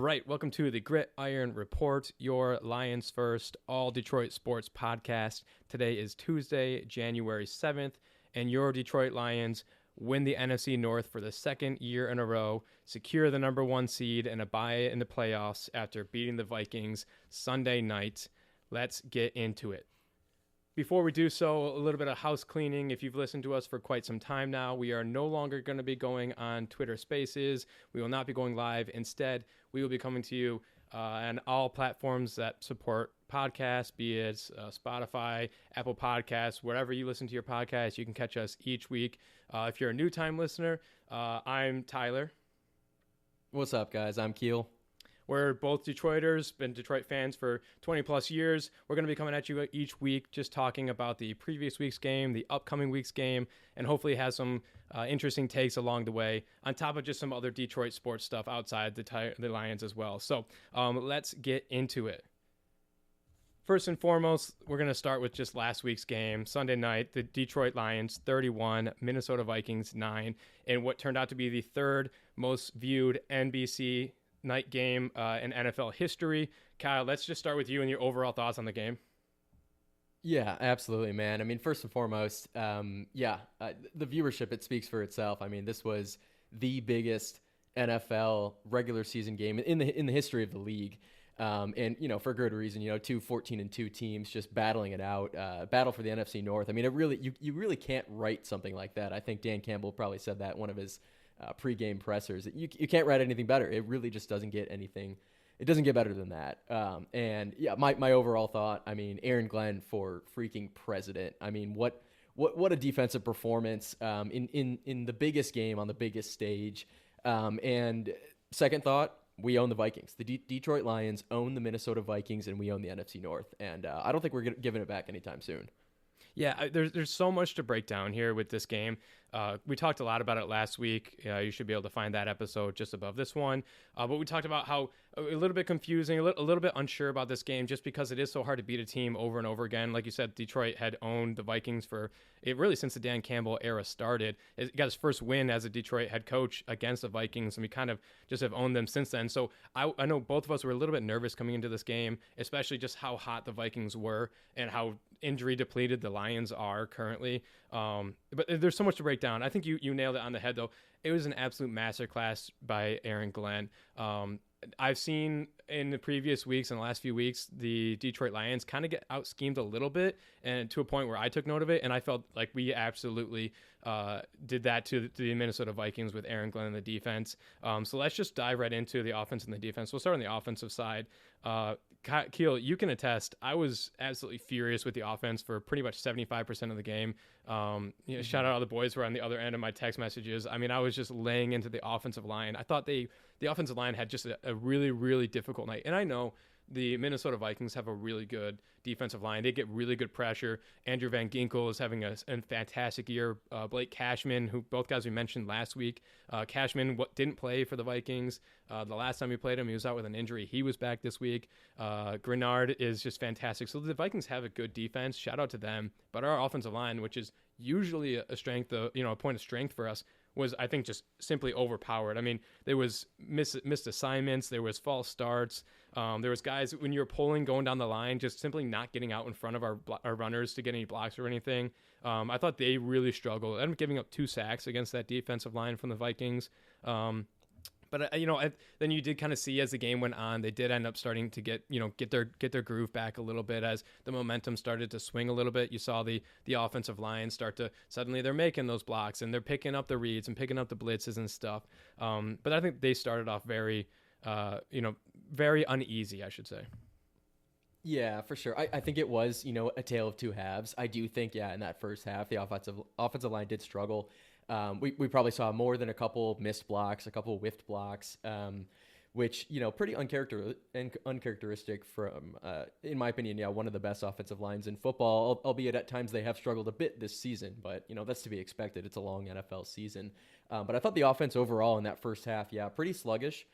right, welcome to the Grit Iron Report, your Lions First, all Detroit sports podcast. Today is Tuesday, January 7th, and your Detroit Lions win the NFC North for the second year in a row, secure the number one seed, and a bye in the playoffs after beating the Vikings Sunday night. Let's get into it. Before we do so, a little bit of house cleaning. If you've listened to us for quite some time now, we are no longer going to be going on Twitter Spaces. We will not be going live. Instead, we will be coming to you on all platforms that support podcasts, be it Spotify, Apple Podcasts, wherever you listen to your podcast. You can catch us each week. If you're a new-time listener, I'm Tyler. What's up, guys? I'm Kiel. We're both Detroiters, been Detroit fans for 20 plus years. We're going to be coming at you each week just talking about the previous week's game, the upcoming week's game, and hopefully have some interesting takes along the way, on top of just some other Detroit sports stuff outside the Lions as well. So let's get into it. First and foremost, we're going to start with just last week's game. Sunday night, the Detroit Lions 31, Minnesota Vikings 9, and what turned out to be the third most viewed NBC night game in NFL history. Kyle, let's just start with you and your overall thoughts on the game. Yeah, absolutely, man. I mean, first and foremost, the viewership, it speaks for itself. I mean, this was the biggest NFL regular season game in the history of the league. And, you know, for good reason, you know, 14-2 teams just battling it out, battle for the NFC North. I mean, it really, you really can't write something like that. I think Dan Campbell probably said that in one of his pre-game pressers. You can't write anything better. It really just doesn't get anything. It doesn't get better than that. And yeah, my overall thought, I mean, Aaron Glenn for freaking president. I mean, what a defensive performance in the biggest game on the biggest stage. And second thought, we own the Vikings. The Detroit Lions own the Minnesota Vikings, and we own the NFC North. And I don't think we're giving it back anytime soon. Yeah, there's so much to break down here with this game. We talked a lot about it last week. You should be able to find that episode just above this one. But we talked about how a little bit confusing, a little bit unsure about this game just because it is so hard to beat a team over and over again. Like you said, Detroit had owned the Vikings for it really since the Dan Campbell era started. He got his first win as a Detroit head coach against the Vikings, and we kind of just have owned them since then. So I know both of us were a little bit nervous coming into this game, especially just how hot the Vikings were and how injury depleted the Lions are currently. But there's so much to break down. I think you nailed it on the head, though. It was an absolute masterclass by Aaron Glenn. I've seen in the previous weeks and the last few weeks, the Detroit Lions kind of get out schemed a little bit, and to a point where I took note of it, and I felt like we absolutely did that to the Minnesota Vikings with Aaron Glenn in the defense. So let's just dive right into the offense and the defense. We'll start on the offensive side. Kiel, you can attest, I was absolutely furious with the offense for pretty much 75% of the game. Shout out all the boys who were on the other end of my text messages. I mean, I was just laying into the offensive line. I thought the offensive line had just a really, really difficult night. And I know the Minnesota Vikings have a really good defensive line. They get really good pressure. Andrew Van Ginkel is having a fantastic year. Blake Cashman, who both guys we mentioned last week. Cashman didn't play for the Vikings. The last time we played him, he was out with an injury. He was back this week. Grenard is just fantastic. So the Vikings have a good defense. Shout out to them. But our offensive line, which is usually a strength, a point of strength for us, was, I think, just simply overpowered. I mean, there was missed assignments. There was false starts. There was guys, when you were pulling, going down the line, just simply not getting out in front of our runners to get any blocks or anything. I thought they really struggled. I'm giving up 2 sacks against that defensive line from the Vikings. But then you did kind of see as the game went on, they did end up starting to get their groove back a little bit as the momentum started to swing a little bit. You saw the offensive line start to suddenly they're making those blocks and they're picking up the reads and picking up the blitzes and stuff. But I think they started off very uneasy, I should say. Yeah, for sure. I think it was, a tale of two halves. I do think, in that first half, the offensive line did struggle. We probably saw more than a couple missed blocks, a couple whiffed blocks, which, pretty uncharacteristic from, in my opinion, one of the best offensive lines in football, albeit at times they have struggled a bit this season, but, that's to be expected. It's a long NFL season. But I thought the offense overall in that first half, pretty sluggish.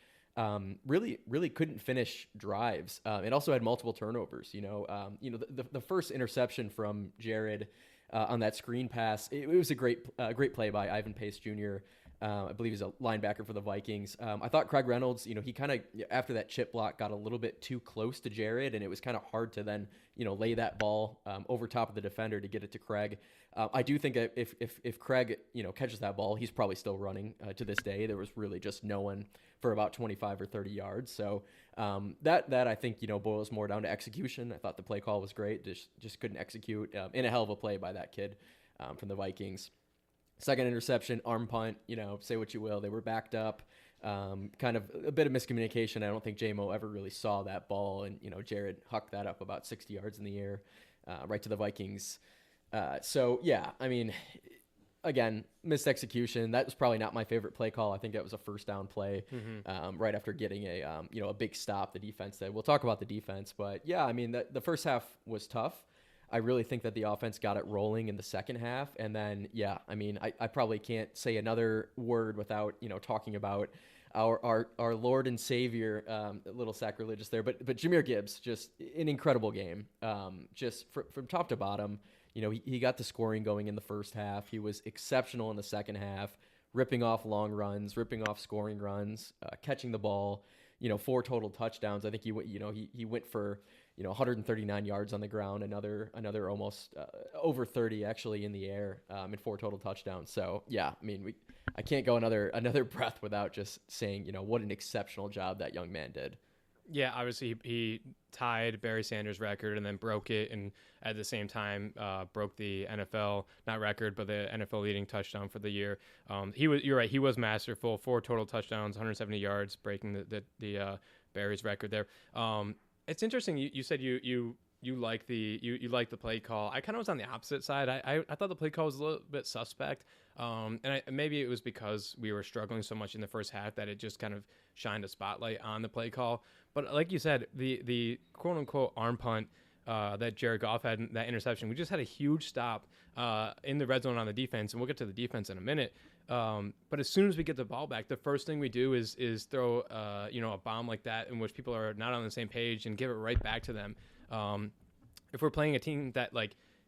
Really couldn't finish drives. It also had multiple turnovers. The first interception from Jared on that screen pass, it was a great play by Ivan Pace Jr. I believe he's a linebacker for the Vikings. I thought Craig Reynolds, he kind of, after that chip block, got a little bit too close to Jared, and it was kind of hard to then, lay that ball over top of the defender to get it to Craig. I do think that if Craig, catches that ball, he's probably still running to this day. There was really just no one for about 25 or 30 yards. So that I think, boils more down to execution. I thought the play call was great. Just couldn't execute in a hell of a play by that kid from the Vikings. Second interception, arm punt, say what you will. They were backed up. Kind of a bit of miscommunication. I don't think J-Mo ever really saw that ball. And, Jared hucked that up about 60 yards in the air right to the Vikings. So, yeah, I mean, again, missed execution. That was probably not my favorite play call. I think that was a first down play right after getting a big stop. The defense did. We'll talk about the defense. But, yeah, I mean, the first half was tough. I really think that the offense got it rolling in the second half. And then, yeah, I mean, I probably can't say another word without, talking about our Lord and Savior, a little sacrilegious there, but Jahmyr Gibbs, just an incredible game. Just from top to bottom, he got the scoring going in the first half. He was exceptional in the second half, ripping off long runs, ripping off scoring runs, catching the ball, 4 total touchdowns. I think he went for, 139 yards on the ground, another almost over 30 actually in the air, and 4 total touchdowns. So yeah, I mean, I can't go another breath without just saying, what an exceptional job that young man did. Yeah, obviously he tied Barry Sanders' record and then broke it, and at the same time broke the NFL, not record, but the NFL leading touchdown for the year. You're right, he was masterful. 4 total touchdowns, 170 yards, breaking the Barry's record there. It's interesting. You said you like the play call. I kind of was on the opposite side. I thought the play call was a little bit suspect. And maybe it was because we were struggling so much in the first half that it just kind of shined a spotlight on the play call. But like you said, the quote unquote arm punt that Jared Goff had, that interception, we just had a huge stop in the red zone on the defense, and we'll get to the defense in a minute. But as soon as we get the ball back, the first thing we do is throw a bomb like that in which people are not on the same page and give it right back to them. If we're playing a team that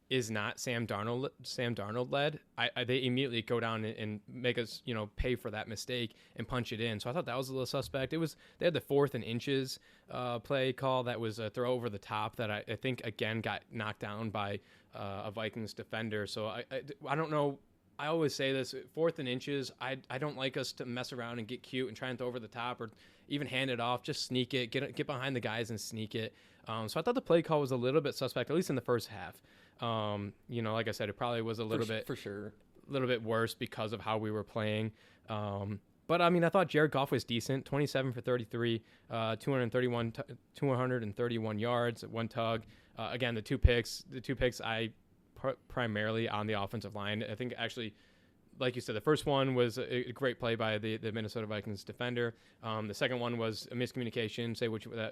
is not Sam Darnold led, they immediately go down and make us pay for that mistake and punch it in. So I thought that was a little suspect. They had the 4th and inches play call that was a throw over the top that I think again got knocked down by a Vikings defender. So I don't know. I always say this, 4th and inches, I don't like us to mess around and get cute and try and throw over the top or even hand it off. Just sneak it, get behind the guys and sneak it. So I thought the play call was a little bit suspect, at least in the first half. Like I said, it probably was a little bit worse because of how we were playing. But I mean, I thought Jared Goff was decent, 27 for 33, 231 yards, 1 tug. Again, the two picks, primarily on the offensive line. I think actually, like you said, the first one was a great play by the Minnesota Vikings defender. The second one was a miscommunication.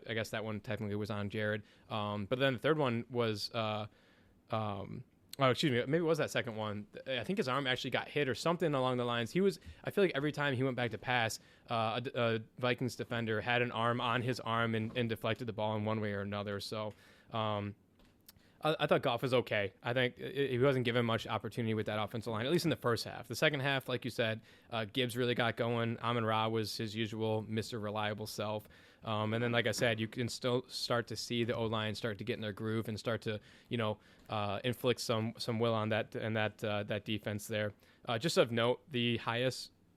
I guess that one technically was on Jared. But then the third one was, excuse me, maybe it was that second one. I think his arm actually got hit or something along the lines. I feel like every time he went back to pass, a Vikings defender had an arm on his arm and deflected the ball in one way or another. So, I thought Goff was okay. I think he wasn't given much opportunity with that offensive line, at least in the first half. The second half, like you said, Gibbs really got going. Amon-Ra was his usual Mr. Reliable self. And then, like I said, you can still start to see the O-line start to get in their groove and start to, inflict some will on that defense there. Just of note, the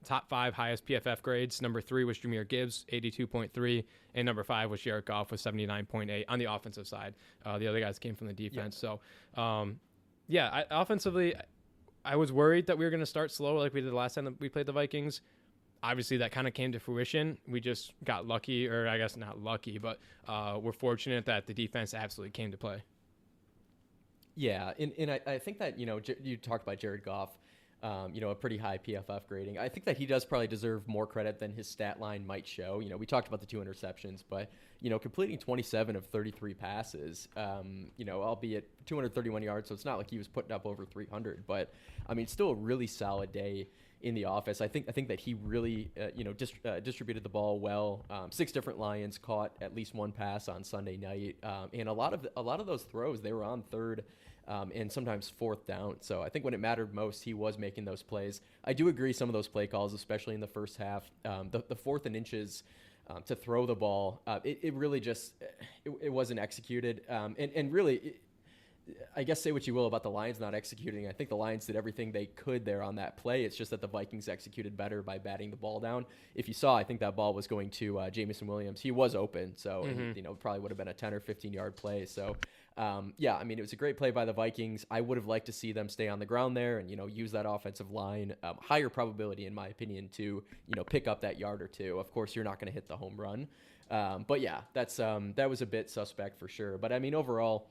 top 5 highest PFF grades. Number 3 was Jahmyr Gibbs, 82.3, and number 5 was Jared Goff with 79.8 on the offensive side. The other guys came from the defense. Yeah. So, offensively, I was worried that we were going to start slow like we did the last time that we played the Vikings. Obviously, that kind of came to fruition. We just got lucky, or I guess not lucky, but we're fortunate that the defense absolutely came to play. Yeah, and I think that, you talked about Jared Goff, a pretty high PFF grading. I think that he does probably deserve more credit than his stat line might show. We talked about the 2 interceptions, but, completing 27 of 33 passes, albeit 231 yards, so it's not like he was putting up over 300, but, I mean, still a really solid day in the office. I think that he really distributed the ball well. 6 different Lions caught at least one pass on Sunday night, and a lot of those throws, they were on third and sometimes fourth down. So I think when it mattered most, he was making those plays. I do agree some of those play calls, especially in the first half, the 4th and inches to throw the ball, it really just it wasn't executed. And really, I guess say what you will about the Lions not executing. I think the Lions did everything they could there on that play. It's just that the Vikings executed better by batting the ball down. If you saw, I think that ball was going to Jamison Williams. He was open, so probably would have been a 10 or 15-yard play. So, it was a great play by the Vikings. I would have liked to see them stay on the ground there and use that offensive line. Higher probability, in my opinion, to pick up that yard or two. Of course, you're not going to hit the home run, but yeah, that was a bit suspect for sure. But overall,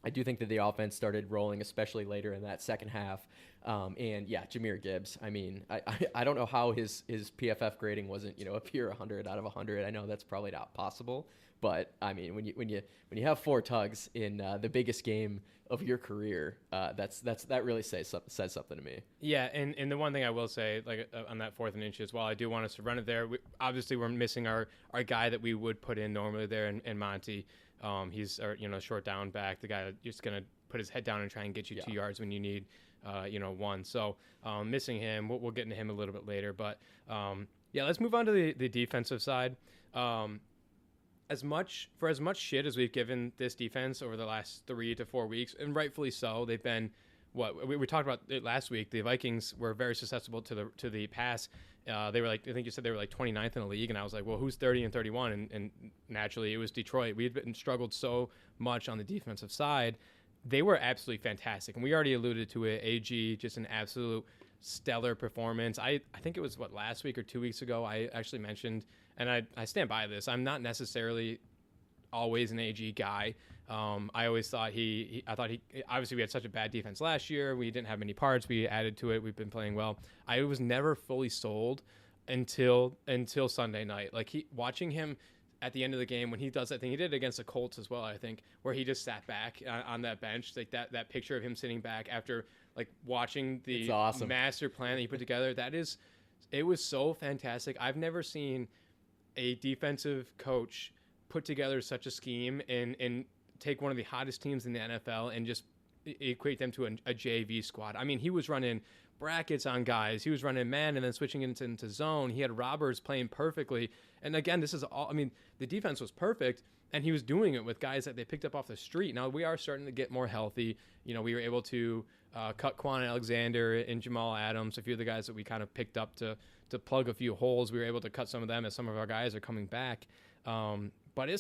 I do think that the offense started rolling, especially later in that second half. Jahmyr Gibbs. I don't know how his PFF grading wasn't a pure 100 out of 100. I know that's probably not possible, but when you have 4 tugs in the biggest game of your career, that really says something to me. Yeah, and the one thing I will say, on that 4th and inches, while I do want us to run it there, obviously we're missing our guy that we would put in normally there in Monty. He's short down back, the guy that's just going to put his head down and try and get you 2 yards when you need, 1. So missing him. We'll get into him a little bit later. But, let's move on to the defensive side. As much shit as we've given this defense over the last 3 to 4 weeks, and rightfully so, they've been we talked about it last week. The Vikings were very susceptible to the pass. They were I think you said they were 29th in the league, and I was like, well, who's 30 and 31? And naturally, it was Detroit. We had been struggled so much on the defensive side. They were absolutely fantastic, and we already alluded to it. AG, just an absolute stellar performance. I think it was last week or 2 weeks ago. I actually mentioned, and I stand by this. I'm not necessarily always an AG guy. I always thought I thought he obviously we had such a bad defense last year. We didn't have many parts. We added to it. We've been playing well. I was never fully sold until Sunday night. Watching him at the end of the game when he does that thing, he did it against the Colts as well, I think, where he just sat back on that bench, that picture of him sitting back after watching the awesome master plan that he put together. It was so fantastic. I've never seen a defensive coach put together such a scheme and take one of the hottest teams in the NFL and just equate them to a JV squad. He was running brackets on guys. He was running man and then switching into zone. He had Roberts playing perfectly. And again, this is all, the defense was perfect, and he was doing it with guys that they picked up off the street. Now we are starting to get more healthy. We were able to cut Quan Alexander and Jamal Adams, a few of the guys that we kind of picked up to plug a few holes. We were able to cut some of them as some of our guys are coming back. But we're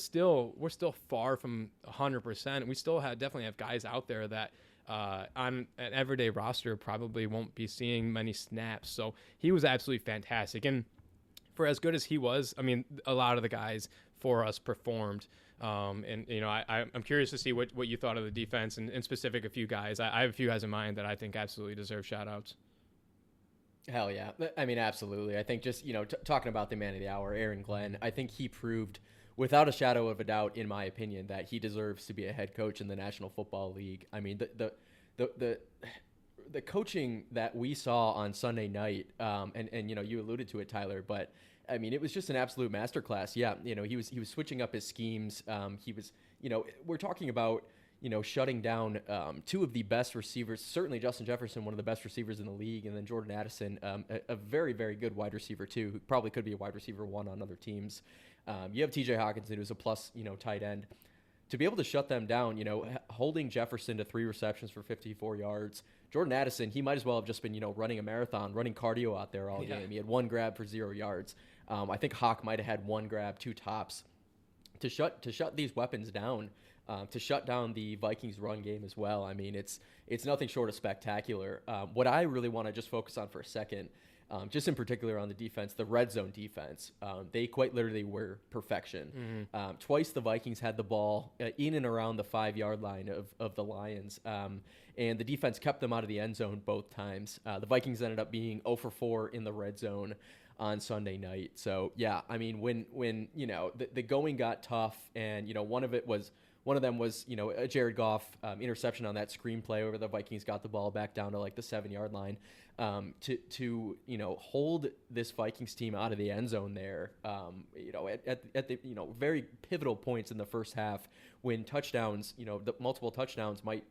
still far from 100%. We still definitely have guys out there that on an everyday roster probably won't be seeing many snaps. So he was absolutely fantastic. And for as good as he was, a lot of the guys for us performed. I'm curious to see what you thought of the defense and in specific a few guys. I have a few guys in mind that I think absolutely deserve shout outs. Hell yeah. Absolutely. I think just, talking about the man of the hour, Aaron Glenn, I think he proved without a shadow of a doubt, in my opinion, that he deserves to be a head coach in the National Football League. The coaching that we saw on Sunday night, and you alluded to it, Tyler, but it was just an absolute masterclass. Yeah, he was switching up his schemes. He was, we're talking about, shutting down 2 of the best receivers. Certainly Justin Jefferson, one of the best receivers in the league, and then Jordan Addison, a very, very good wide receiver too, who probably could be a wide receiver 1 on other teams. You have TJ Hawkinson, who's a plus, tight end. To be able to shut them down, holding Jefferson to 3 receptions for 54 yards. Jordan Addison, he might as well have just been, running a marathon, running cardio out there all game. He had 1 grab for 0 yards. I think Hawk might have had 1 grab, 2 tops. To shut these weapons down, to shut down the Vikings run game as well. It's nothing short of spectacular. What I really want to just focus on for a second, just in particular on the defense, the red zone defense, they quite literally were perfection. Mm-hmm. Twice the Vikings had the ball in and around the 5-yard line of the Lions, and the defense kept them out of the end zone both times. The Vikings ended up being 0 for 4 in the red zone on Sunday night. So yeah, when the going got tough, and one of it was One of them was, a Jared Goff interception on that screenplay where the Vikings got the ball back down to like the 7-yard line. To hold this Vikings team out of the end zone there, at the very pivotal points in the first half when touchdowns, the multiple touchdowns might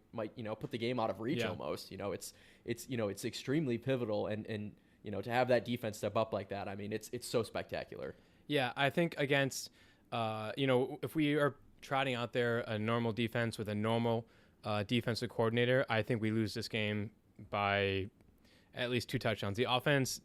put the game out of reach almost. It's extremely pivotal, and to have that defense step up like that, I mean, it's so spectacular. Yeah, I think against, if we are trotting out there a normal defense with a normal defensive coordinator, I think we lose this game by at least 2 touchdowns. The offense,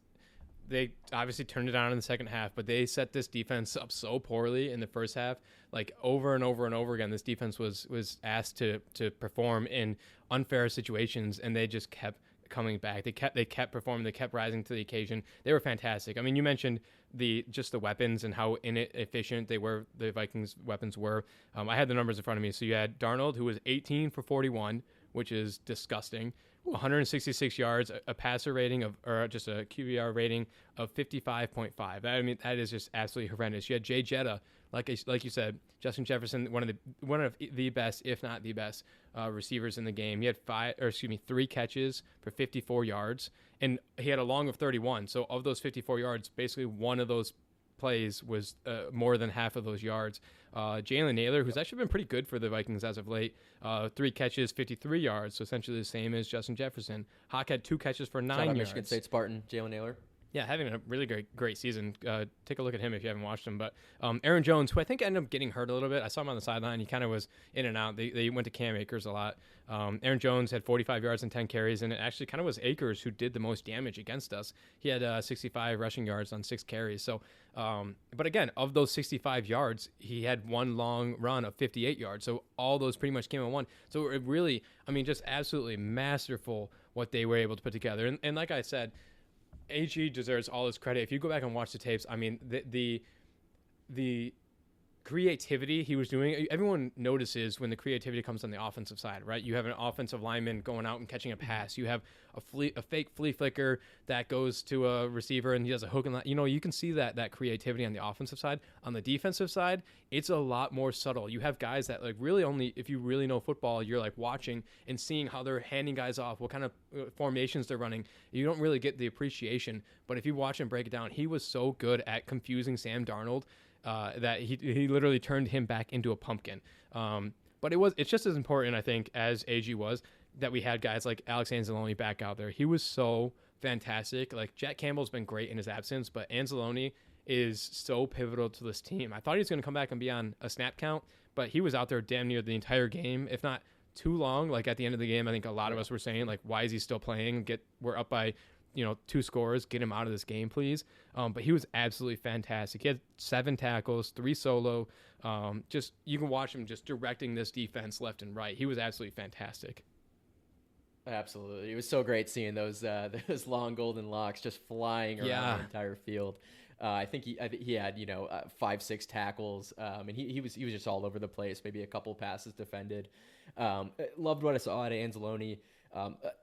they obviously turned it on in the second half, but they set this defense up so poorly in the first half. Like over and over and over again, this defense was asked to perform in unfair situations, and they just kept coming back. They kept performing. They kept rising to the occasion. They were fantastic. I mean, you mentioned the weapons and how inefficient they were. The Vikings weapons were. I had the numbers in front of me. So you had Darnold, who was 18 for 41, which is disgusting. 166 yards, a passer rating or just a QBR rating of 55.5. I mean, that is just absolutely horrendous. You had Jay Jetta, like you said, Justin Jefferson, one of the best, if not the best, receivers in the game. He had 3 catches for 54 yards, and he had a long of 31. So of those 54 yards, basically one of those plays was more than half of those yards. Jalen Naylor, who's actually been pretty good for the Vikings as of late, 3 catches, 53 yards, so essentially the same as Justin Jefferson. Hawk had 2 catches for 9 yards. Michigan State Spartan, Jalen Naylor. Yeah, having a really great season. Take a look at him if you haven't watched him. But Aaron Jones, who I think ended up getting hurt a little bit. I saw him on the sideline. He kind of was in and out. They went to Cam Akers a lot. Aaron Jones had 45 yards and 10 carries, and it actually kind of was Akers who did the most damage against us. He had 65 rushing yards on 6 carries. So, but again, of those 65 yards, he had one long run of 58 yards. So all those pretty much came in one. So it really, I mean, just absolutely masterful what they were able to put together. And like I said, AG deserves all his credit. If you go back and watch the tapes, I mean, the creativity he was doing, everyone notices when the creativity comes on the offensive side, right? You have an offensive lineman going out and catching a pass. You have a fake flea flicker that goes to a receiver and he does a hook and line. You can see that creativity on the offensive side. On the defensive side, it's a lot more subtle. You have guys that like really only, if you really know football, you're like watching and seeing how they're handing guys off, what kind of formations they're running. You don't really get the appreciation, but if you watch him break it down, he was so good at confusing Sam Darnold that he literally turned him back into a pumpkin. But it's just as important, I think, as AG was, that we had guys like Alex Anzalone back out there. He was so fantastic. Like, Jack Campbell's been great in his absence, but Anzalone is so pivotal to this team. I thought he was going to come back and be on a snap count, but he was out there damn near the entire game, if not too long. Like, at the end of the game, I think a lot of us were saying, like, why is he still playing? We're up by 2 scores, get him out of this game, please. But he was absolutely fantastic. He had 7 tackles, 3 solo. Just, you can watch him just directing this defense left and right. He was absolutely fantastic. Absolutely. It was so great seeing those long golden locks just flying around the entire field. I think he had 5-6 tackles, and he was just all over the place. Maybe a couple passes defended. Loved what I saw out of Anzalone.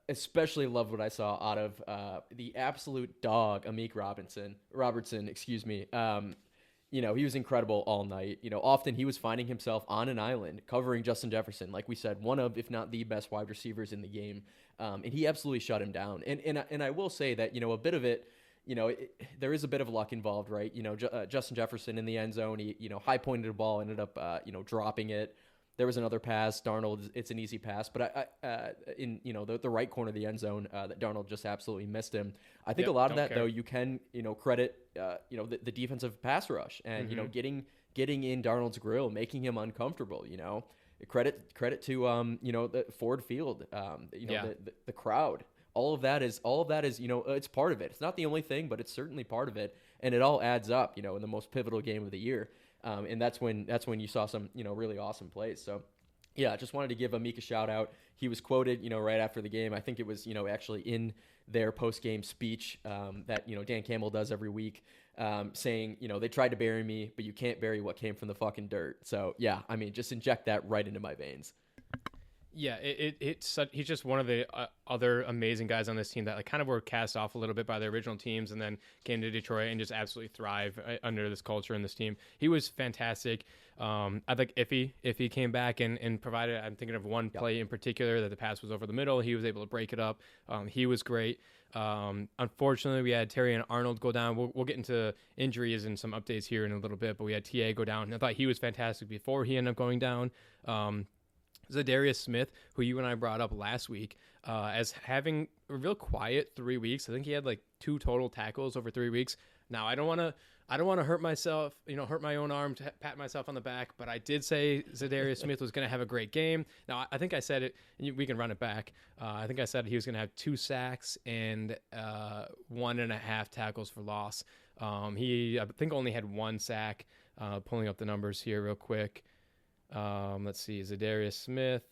Especially loved what I saw out of the absolute dog, Amik Robertson. Excuse me. He was incredible all night. Often he was finding himself on an island covering Justin Jefferson, like we said, one of, if not the best wide receivers in the game. And he absolutely shut him down. And I will say that, a bit of it, there is a bit of luck involved, right? Justin Jefferson in the end zone, he, high pointed a ball, ended up, dropping it. There was another pass. Darnold, it's an easy pass, but in the right corner of the end zone, that Darnold just absolutely missed him. I think a lot of that though, you can credit the defensive pass rush and getting in Darnold's grill, making him uncomfortable. Credit to the Ford Field, the crowd. All of that is it's part of it. It's not the only thing, but it's certainly part of it, and it all adds up. In the most pivotal game of the year. And that's when you saw some, really awesome plays. So, yeah, just wanted to give Amik a shout out. He was quoted, right after the game. I think it was, actually in their post-game speech that, Dan Campbell does every week, saying, they tried to bury me, but you can't bury what came from the fucking dirt. So, yeah, I mean, just inject that right into my veins. Yeah, he's just one of the other amazing guys on this team that like kind of were cast off a little bit by the original teams and then came to Detroit and just absolutely thrive under this culture and this team. He was fantastic. I think if he came back and provided, I'm thinking of one Yep. play in particular that the pass was over the middle. He was able to break it up. He was great. Unfortunately, we had Terry and Arnold go down. We'll get into injuries and some updates here in a little bit, but we had TA go down. I thought he was fantastic before he ended up going down. Zadarius Smith, who you and I brought up last week, as having a real quiet 3 weeks. I think he had like 2 total tackles over 3 weeks. Now I don't want to hurt myself, hurt my own arm to pat myself on the back, but I did say Zadarius Smith was going to have a great game. Now I think I said it, and we can run it back. I think I said he was going to have 2 sacks and 1.5 tackles for loss. He I think only had 1 sack. Pulling up the numbers here real quick. Let's see, Zadarius Smith.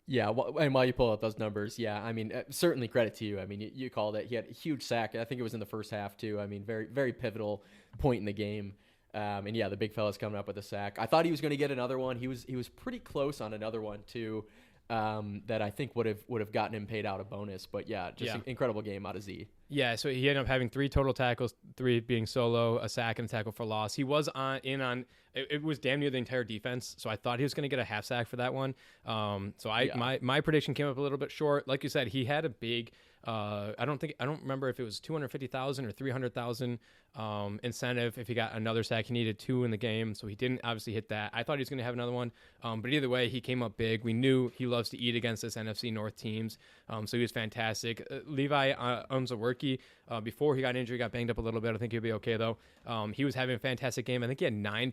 Yeah, and while you pull out those numbers, yeah, I mean, certainly credit to you. I mean, you called it. He had a huge sack. I think it was in the first half too. I mean, very, very pivotal point in the game. And yeah, the big fella's coming up with a sack. I thought he was going to get another one. He was pretty close on another one too. That I think would have gotten him paid out a bonus. But yeah, just an incredible game out of Z. Yeah, so he ended up having 3 total tackles, 3 being solo, a sack, and a tackle for loss. He was it was damn near the entire defense, so I thought he was going to get a half sack for that one. My prediction came up a little bit short. Like you said, he had a big, I don't remember if it was 250,000 or 300,000 incentive. If he got another sack, he needed 2 in the game, so he didn't obviously hit that. I thought he was going to have another one, but either way, he came up big. We knew he loves to eat against this NFC North teams, so he was fantastic. Levi Onwuzurike, before he got injured, got banged up a little bit. I think he'll be okay though. He was having a fantastic game. I think he had 9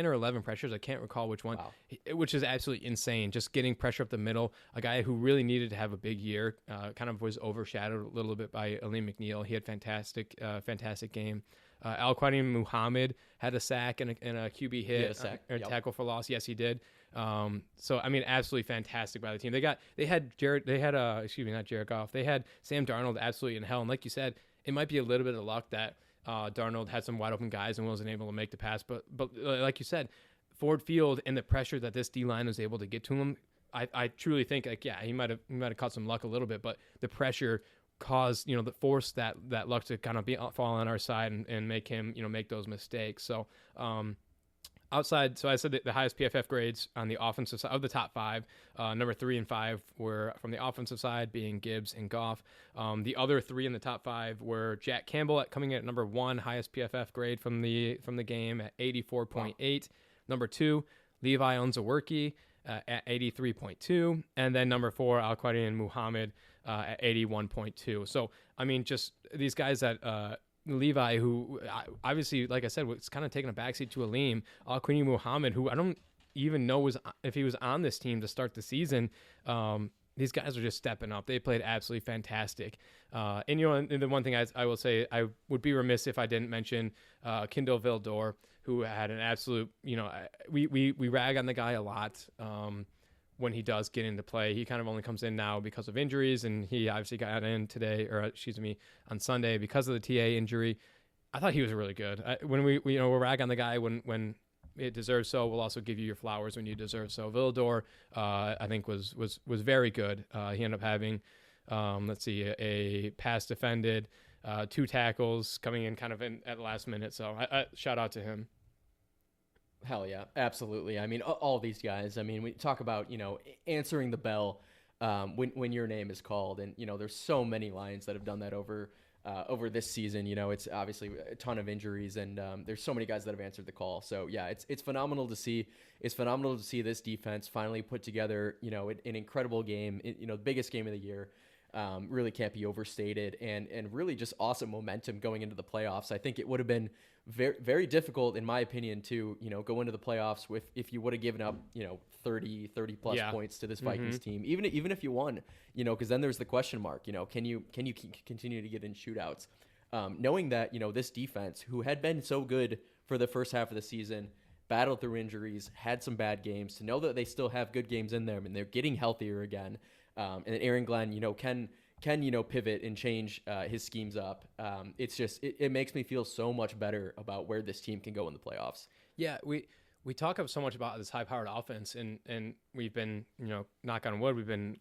or 11 pressures. I can't recall which one, Wow. Which is absolutely insane. Just getting pressure up the middle. A guy who really needed to have a big year, kind of was overshadowed a little bit by Aleem McNeil. He had fantastic game. Al-Quadin Muhammad had a sack and a QB hit, a tackle for loss. Yes, he did. So I mean, absolutely fantastic by the team. They had not Jared Goff. They had Sam Darnold absolutely in hell. And like you said, it might be a little bit of luck that Darnold had some wide open guys and wasn't able to make the pass. But like you said, Ford Field and the pressure that this D line was able to get to him, I truly think he might have caught some luck a little bit, but the pressure caused the force that luck to kind of fall on our side and make him make those mistakes. So outside, so I said the highest PFF grades on the offensive side of the top 5, number 3 and 5 were from the offensive side, being Gibbs and Goff. The other 3 in the top 5 were Jack Campbell coming in at number 1, highest PFF grade from the game at 84.8. Wow. Number 2, Levi Onwuzurike at 83.2, and then number 4, Al-Quadin Muhammad at 81.2. So I mean, just these guys that Levi, who obviously, like I said, was kind of taking a backseat to Aleem. Al-Quadin Muhammad, who I don't even know if he was on this team to start the season. These guys are just stepping up. They played absolutely fantastic. And the one thing I will say, I would be remiss if I didn't mention Kindle Vildor, who had an absolute, we rag on the guy a lot when he does get into play. He kind of only comes in now because of injuries, and he obviously got in on Sunday because of the TA injury. I thought he was really good. When we rag on the guy when it deserves so, we'll also give you your flowers when you deserve so. Vildor, I think was very good. He ended up having, a pass defended, 2 tackles coming in kind of at the last minute. So I shout out to him. Hell yeah, absolutely. I mean, all these guys. I mean, we talk about answering the bell when your name is called, and there's so many Lions that have done that over this season. It's obviously a ton of injuries, and there's so many guys that have answered the call. So yeah, it's phenomenal to see. It's phenomenal to see this defense finally put together an incredible game. The biggest game of the year. Really can't be overstated, and really just awesome momentum going into the playoffs. I think it would have been very, very difficult, in my opinion, to go into the playoffs if you would have given up 30 plus points to this Vikings team, even if you won, because then there's the question mark. Can you continue to get in shootouts? Knowing that this defense, who had been so good for the first half of the season, battled through injuries, had some bad games, to know that they still have good games in them and they're getting healthier again. And Aaron Glenn, can pivot and change his schemes up. It's just it makes me feel so much better about where this team can go in the playoffs. Yeah, we we talk so much about this high-powered offense, and we've been, knock on wood, we've been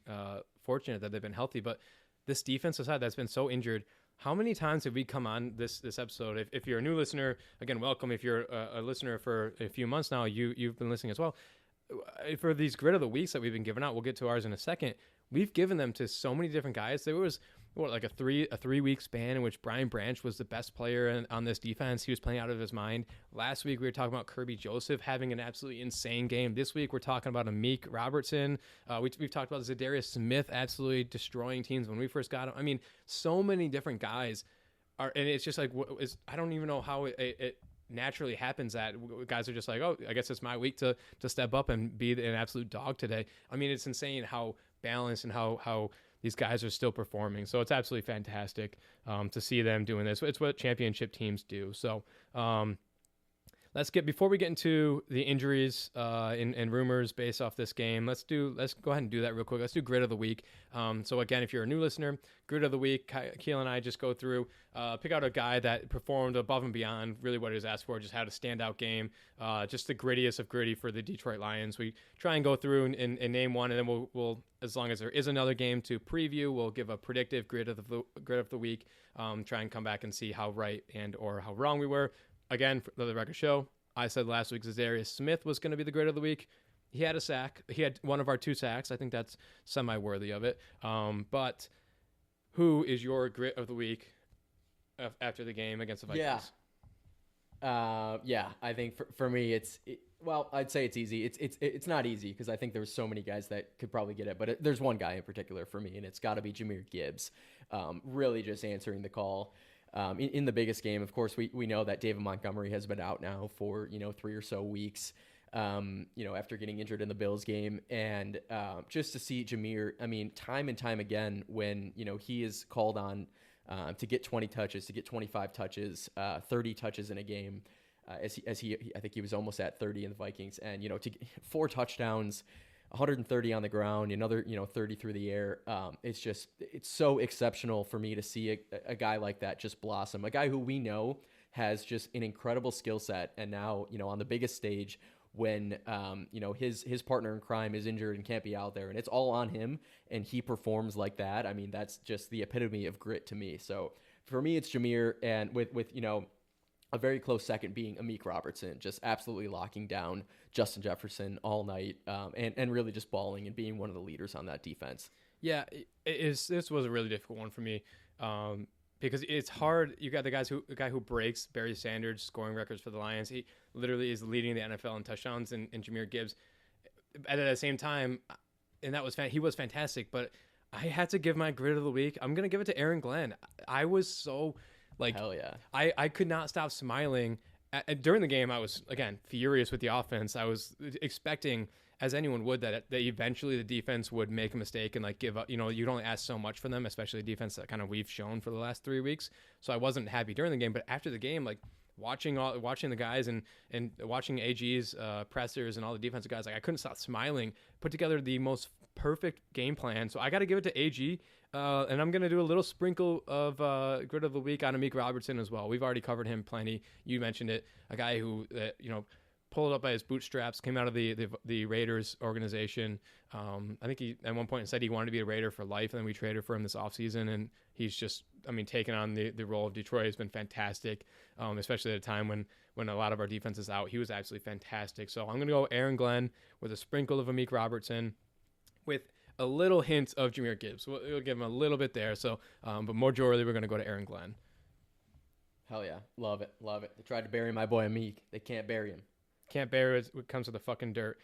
fortunate that they've been healthy. But this defensive side that's been so injured, how many times have we come on this episode? If you're a new listener, again, welcome. If you're a listener for a few months now, you've been listening as well. For these grid of the weeks that we've been giving out, we'll get to ours in a second. We've given them to so many different guys. There was like a 3-week span in which Brian Branch was the best player on this defense. He was playing out of his mind. Last week we were talking about Kirby Joseph having an absolutely insane game. This week we're talking about Amik Robertson. We've talked about Zadarius Smith absolutely destroying teams when we first got him. I mean, so many different guys are, and it's just like I don't even know how it naturally happens that guys are just like, oh, I guess it's my week to step up and be an absolute dog today. I mean, it's insane how balanced and how these guys are still performing. So it's absolutely fantastic to see them doing this. It's what championship teams do. So before we get into the injuries and rumors based off this game, let's go ahead and do that real quick. Let's do grid of the week. So again, if you're a new listener, grid of the week, Kiel and I just go through, pick out a guy that performed above and beyond really what he was asked for, just had a standout game, just the grittiest of gritty for the Detroit Lions. We try and go through and name one, and then we'll, as long as there is another game to preview, we'll give a predictive grid of the week, try and come back and see how right and or how wrong we were. Again, for the record show, I said last week Zadarius Smith was going to be the grid of the week. He had a sack. He had one of our 2 sacks. I think that's semi-worthy of it. But who is your grit of the week after the game against the Vikings? I think for me, I'd say it's easy. It's not easy because I think there's so many guys that could probably get it. But there's one guy in particular for me, and it's got to be Jahmyr Gibbs. Really just answering the call. In the biggest game, of course, we know that David Montgomery has been out now for 3 or so weeks, after getting injured in the Bills game, and just to see Jahmyr, I mean, time and time again when he is called on to get 20 touches, to get 25 touches, 30 touches in a game, I think he was almost at 30 in the Vikings, and to get 4 touchdowns. 130 on the ground, another 30 through the air. It's so exceptional for me to see a guy like that just blossom. A guy who we know has just an incredible skill set, and now on the biggest stage when his partner in crime is injured and can't be out there, and it's all on him, and he performs like that. I mean, that's just the epitome of grit to me. So for me, it's Jahmyr, and with a very close second being Amik Robertson, just absolutely locking down Justin Jefferson all night, and really just balling and being one of the leaders on that defense. Yeah, this was a really difficult one for me because it's hard. You got the guy who breaks Barry Sanders' scoring records for the Lions. He literally is leading the NFL in touchdowns, and Jahmyr Gibbs. At the same time, and he was fantastic, but I had to give my grid of the week. I'm going to give it to Aaron Glenn. I was so... hell yeah. I could not stop smiling. During the game, I was, again, furious with the offense. I was expecting, as anyone would, that eventually the defense would make a mistake and give up. You'd only ask so much from them, especially the defense that kind of we've shown for the last 3 weeks. So I wasn't happy during the game. But after the game, watching the guys and watching AG's pressers and all the defensive guys, I couldn't stop smiling. Put together the most perfect game plan. So I got to give it to AG. And I'm going to do a little sprinkle of grid of the week on Amik Robertson as well. We've already covered him plenty. You mentioned it. A guy who, pulled up by his bootstraps, came out of the Raiders organization. I think he, at one point, said he wanted to be a Raider for life, and then we traded for him this offseason. And he's just, taking on the role of Detroit. Has been fantastic, especially at a time when a lot of our defense is out. He was absolutely fantastic. So I'm going to go Aaron Glenn with a sprinkle of Amik Robertson with a little hint of Jahmyr Gibbs. We'll give him a little bit there. So, but majority we're going to go to Aaron Glenn. Hell yeah. Love it. Love it. They tried to bury my boy Amik. They can't bury him. Can't bury it. It comes with the fucking dirt.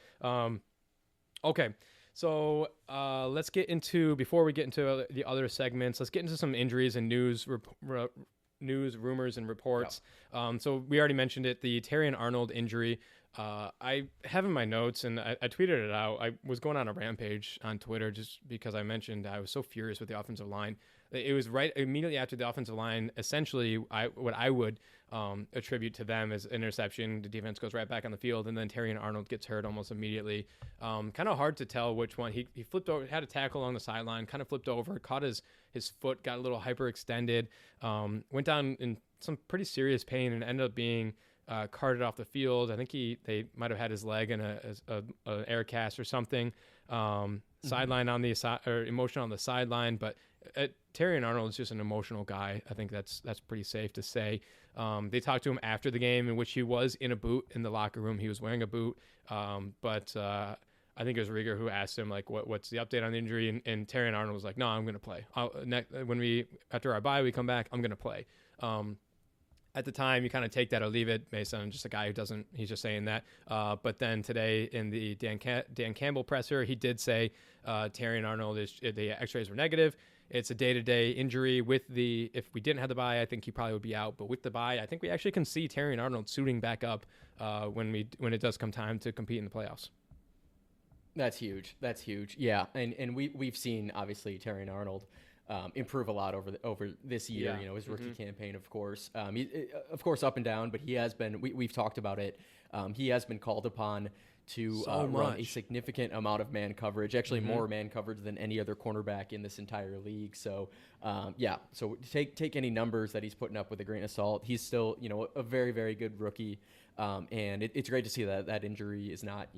Okay. So let's get into, before we get into the other segments, let's get into some injuries and news, rumors, and reports. Yep. So we already mentioned it, the Terrion Arnold injury. I have in my notes, and I tweeted it out. I was going on a rampage on Twitter just because I mentioned I was so furious with the offensive line. It was right immediately after the offensive line. Essentially, what I would attribute to them is interception. The defense goes right back on the field, and then Terrion Arnold gets hurt almost immediately. Kind of hard to tell which one. He flipped over, had a tackle along the sideline, kind of flipped over, caught his foot, got a little hyperextended, went down in some pretty serious pain, and ended up being carted off the field. I think they might have had his leg in an air cast or something. Sideline on the side, or emotion on the sideline, but Terrion Arnold is just an emotional guy. I think that's pretty safe to say. They talked to him after the game, in which he was in a boot in the locker room. He was wearing a boot, but I think it was Rieger who asked him like, what's the update on the injury, and Terrion Arnold was like, no, I'm going to play. After our bye, we come back, I'm going to play. At the time, you kind of take that or leave it based on just a guy who doesn't, he's just saying that. But then today in the Dan Campbell presser, he did say Terrion Arnold, the x-rays were negative. It's a day-to-day injury. If we didn't have the bye, I think he probably would be out. But with the bye, I think we actually can see Terrion Arnold suiting back up when it does come time to compete in the playoffs. That's huge. Yeah, and we've seen obviously Terrion Arnold improve a lot over this year. Yeah. His rookie campaign, of course. Of course, up and down, but he has been. We've talked about it. He has been called upon to run a significant amount of man coverage, actually more man coverage than any other cornerback in this entire league. So, So take any numbers that he's putting up with a grain of salt. He's still, a very, very good rookie, and it's great to see that injury is not,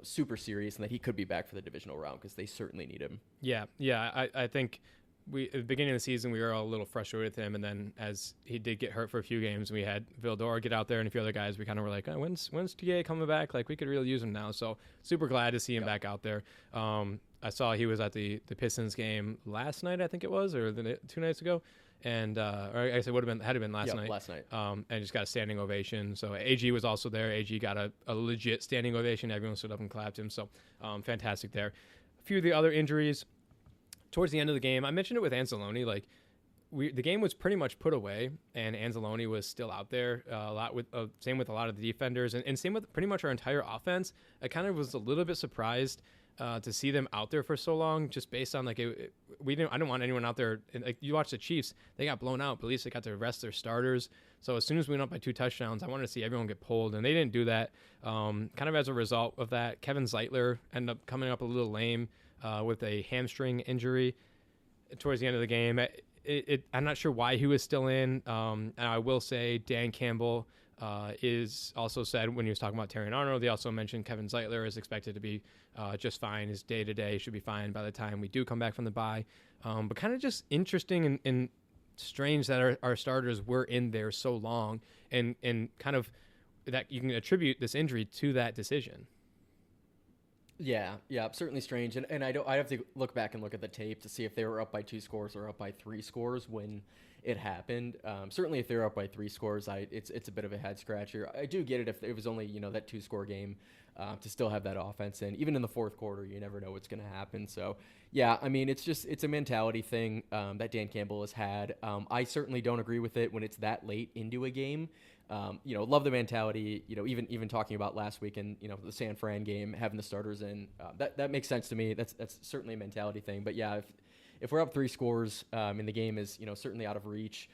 super serious, and that he could be back for the divisional round because they certainly need him. Yeah. I think at the beginning of the season, we were all a little frustrated with him, and then as he did get hurt for a few games, we had Vildor get out there and a few other guys. We kind of were like, when's TA coming back? Like, we could really use him now. So super glad to see him back out there. I saw he was at the Pistons game last night, I think it was, or 2 nights ago. And or I guess it had been last night. Last night. And just got a standing ovation. So AG was also there. AG got a legit standing ovation. Everyone stood up and clapped him. So fantastic there. A few of the other injuries towards the end of the game, I mentioned it with Anzalone. Like the game was pretty much put away, and Anzalone was still out there a lot with same with a lot of the defenders, and same with pretty much our entire offense. I kind of was a little bit surprised to see them out there for so long, just based on like I didn't want anyone out there. And, like, you watch the Chiefs, they got blown out, but at least they got to rest their starters. So as soon as we went up by 2 touchdowns, I wanted to see everyone get pulled, and they didn't do that. Kind of as a result of that, Kevin Zeitler ended up coming up a little lame with a hamstring injury towards the end of the game. I'm not sure why he was still in. And I will say Dan Campbell is also said when he was talking about Terrion Arnold, he also mentioned Kevin Zeitler is expected to be just fine. His day-to-day should be fine by the time we do come back from the bye. But kind of just interesting and strange that our starters were in there so long, and kind of that you can attribute this injury to that decision. Yeah, certainly strange. And I have to look back and look at the tape to see if they were up by 2 scores or up by 3 scores when it happened. Certainly if they're up by 3 scores, it's a bit of a head scratcher. I do get it if it was only, that 2-score game, to still have that offense. And even in the fourth quarter, you never know what's going to happen. So yeah, I mean, it's a mentality thing that Dan Campbell has had. I certainly don't agree with it when it's that late into a game. Love the mentality, even talking about last week and, the San Fran game, having the starters in, that makes sense to me. That's certainly a mentality thing. But yeah, if we're up 3 scores and the game is, certainly out of reach